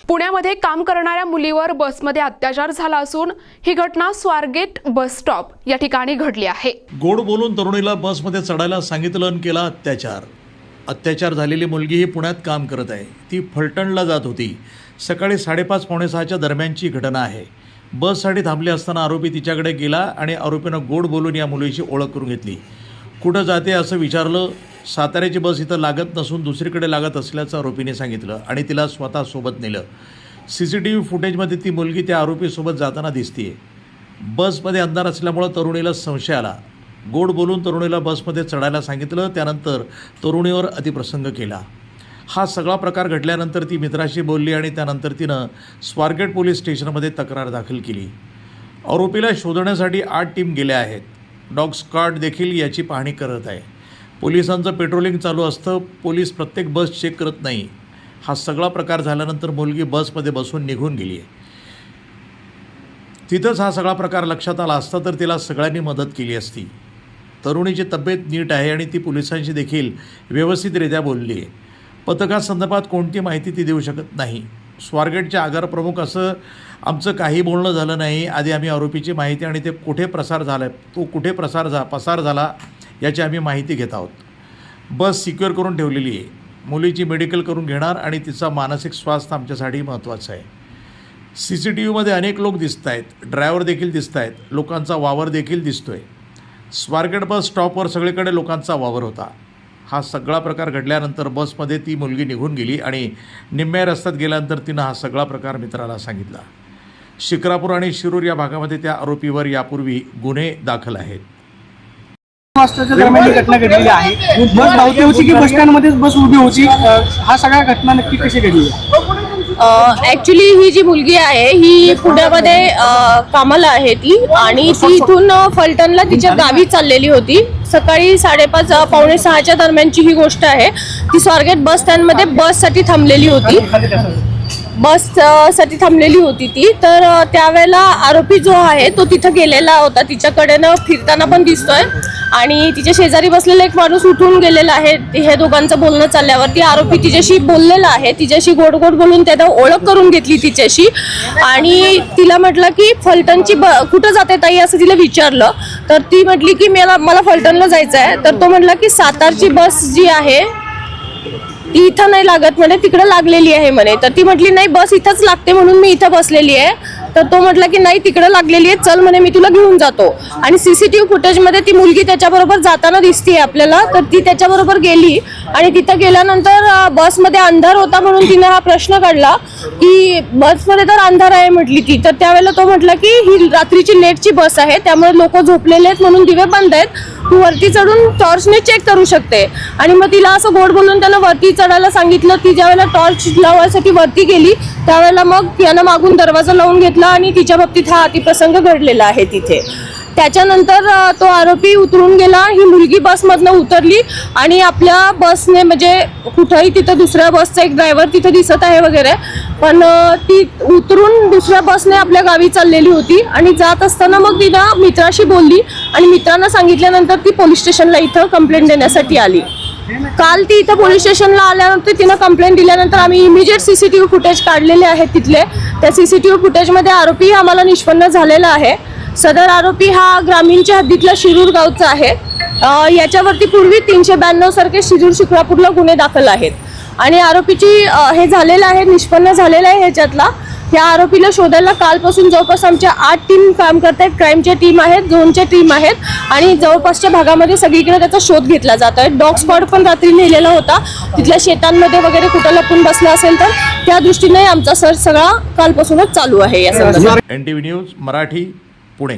पुण्यामध्ये काम करणाऱ्या मुलीवर बसमध्ये अत्याचार झाला असून ही घटना स्वारगेट बस स्टॉप या ठिकाणी घडली आहे। गोड बोलून तरुणीला बसमध्ये चढायला सांगितलं आणि केला अत्याचार झालेली मुलगी ही पुण्यात काम करत आहे। ती फलटणला जात होती। सकाळी 5:30 पावणे 6च्या दरम्यानची घटना आहे। बससाठी थांबली असताना आरोपी तिच्याकडे गेला आणि आरोपीनं गोड बोलून या मुलीची ओळख करून घेतली। कुठं जाते असं विचारलं। साताऱ्याची बस इथं लागत नसून दुसरीकडे लागत असल्याचं आरोपीने सांगितलं आणि तिला स्वतः सोबत नेलं। CCTV फुटेजमध्ये ती मुलगी त्या आरोपीसोबत जाताना दिसतीये। बसमध्ये अंधार असल्यामुळे तरुणीला संशय आला। गोड बोलून तरुणीला बसमध्ये चढायला सांगितलं, त्यानंतर तरुणीवर अतिप्रसंग केला। हा सगळा प्रकार घडल्यानंतर ती मित्राशी बोलली आणि त्यानंतर तिनं स्वारगेट पोलीस स्टेशनमध्ये तक्रार दाखल केली। आरोपीला शोधण्यासाठी 8 टीम गेल्या आहेत। डॉग स्क्वॉड देखील याची पाहणी करत आहे। पोलिसांचं पेट्रोलिंग चालू असतं। पोलीस प्रत्येक बस चेक करत नाही। हा सगळा प्रकार झाल्यानंतर मुलगी बसमध्ये बसून निघून गेली आहे। तिथंच हा सगळा प्रकार लक्षात आला असता तर तिला सगळ्यांनी मदत केली असती। तरुणीची तब्येत नीट आहे आणि ती पोलिसांशी देखील व्यवस्थितरित्या बोलली आहे। पथकासंदर्भात कोणती माहिती ती देऊ शकत नाही। स्वारगेटचे आगार प्रमुख असं आमचं काही बोलणं झालं नाही। आधी आम्ही आरोपीची माहिती आणि ते कुठे पसार झाला याची आम्ही माहिती घेत आहोत। बस सिक्युअर करून ठेवलेली आहे। मुलीची मेडिकल करून घेणार आणि तिचा मानसिक स्वास्थ्य आमच्यासाठी महत्त्वाचं आहे। CCTVमध्ये अनेक लोक दिसत आहेत। ड्रायव्हर देखील दिसत आहेत। लोकांचा वावर देखील दिसतोय। स्वारगेट बस स्टॉपवर सगळीकडे लोकांचा वावर होता। हा सगळा प्रकार घडल्यानंतर बसमध्ये ती मुलगी निघून गेली आणि निम्म्या रस्त्यात गेल्यानंतर तिनं हा सगळा प्रकार मित्राला सांगितला। शिक्रापूर आणि शिरूर या भागामध्ये त्या आरोपीवर यापूर्वी गुन्हे दाखल आहेत। दरम्यान ही घटना घडलेली आहे। बस धावती होती की बस स्टँडमध्येच बस उभी होती? हा सगळा घटना नक्की कशी घडली? ॲक्च्युली ही जी मुलगी आहे ही पुण्यामध्ये कामाला आहे ती, आणि ती इथून फलटणला तिच्या गावी चाललेली होती। सकाळी 5:30 पावणे 6च्या दरम्यानची ही गोष्ट आहे। ती स्वारगेट बस स्टँडमध्ये बससाठी थांबलेली होती। ती तर त्यावेळेला आरोपी जो आहे तो तिथं गेलेला होता। तिच्याकडेनं फिरताना पण दिसतोय आणि तिच्या शेजारी बसलेला एक माणूस उठून गेलेला आहे। हे दोघांचं बोलणं चालल्यावरती आरोपी तिच्याशी बोललेला आहे। तिच्याशी गोड बोलून त्यानं ओळख करून घेतली तिच्याशी आणि तिला म्हटलं की फलटणची कुठं जाते ताई असं तिला विचारलं। तर ती म्हटली की मला फलटणला जायचं आहे। तर तो म्हटला की सातारची बस जी आहे ती इथं नाही लागत म्हणे, तिकडं लागलेली आहे म्हणे। तर ती म्हटली नाही, बस इथंच लागते म्हणून मी इथं बसलेली आहे। तर तो म्हटला की नाही, तिकडं लागलेली आहे, चल म्हणे मी तुला घेऊन जातो। आणि CCTV फुटेजमध्ये ती मुलगी त्याच्याबरोबर जाताना दिसते आपल्याला। तर ती त्याच्याबरोबर गेली आणि तिथं गेल्यानंतर बसमध्ये अंधार होता म्हणून तिनं हा प्रश्न काढला की बसमध्ये तर अंधार आहे म्हटली ती। तर त्यावेळेला तो म्हटला की ही रात्रीची लेटची बस आहे, त्यामुळे लोक झोपलेले आहेत म्हणून दिवे बंद आहेत, तू वरती चढून टॉर्चने चेक करू शकते। आणि मग तिला असं गोड बोलून त्यानं वरती चढायला सांगितलं। ती ज्यावेळेला टॉर्च लावायसाठी वरती गेली त्यावेळेला मग यानं मागून दरवाजा लावून घेतला आणि तिच्या बाबतीत हा अतिप्रसंग घडलेला आहे तिथे। त्याच्यानंतर तो आरोपी उतरून गेला। ही मुलगी बसमधनं उतरली आणि आपल्या बसने म्हणजे कुठंही तिथं दुसऱ्या बसचा एक ड्रायव्हर तिथं दिसत आहे वगैरे, पण ती उतरून दुसऱ्या बसने आपल्या गावी चाललेली होती आणि जात असताना मग तिनं मित्राशी बोलली आणि मित्रांना सांगितल्यानंतर ती पोलीस स्टेशनला इथं कंप्लेंट देण्यासाठी आली। काल ती इथं पोलीस स्टेशनला आल्यानंतर तिनं कंप्लेंट दिल्यानंतर आम्ही इमिजिएट CCTV फुटेज काढलेले आहेत तिथले। त्या CCTV फुटेजमध्ये आरोपी आम्हाला निष्पन्न झालेला आहे। सदर आरोपी हा ग्रामीणच्या हद्दीतला शिरूर गावचा आहे। याच्यावरती पूर्वी 392 सारखे शिक्रापूरला गुन्हे दाखल आहेत आणि आरोपीची हे झालेलं आहे, निष्पन्न झालेलं आहे ह्याच्यातला। या आरोपीला शोधायला कालपासून जवळपास आमच्या 8 टीम काम करत आहेत। क्राईमच्या टीम आहेत, झोनच्या टीम आहेत आणि जवळपासच्या भागामध्ये सगळीकडे त्याचा शोध घेतला जात आहे। डॉग स्क्वॉड पण रात्री नेलेला होता, तिथल्या शेतांमध्ये वगैरे कुठं लपून बसला असेल तर त्या दृष्टीने आमचा सर्च सगळा कालपासूनच चालू आहे। या संदर्भात NTV न्यूज मराठी पुणे।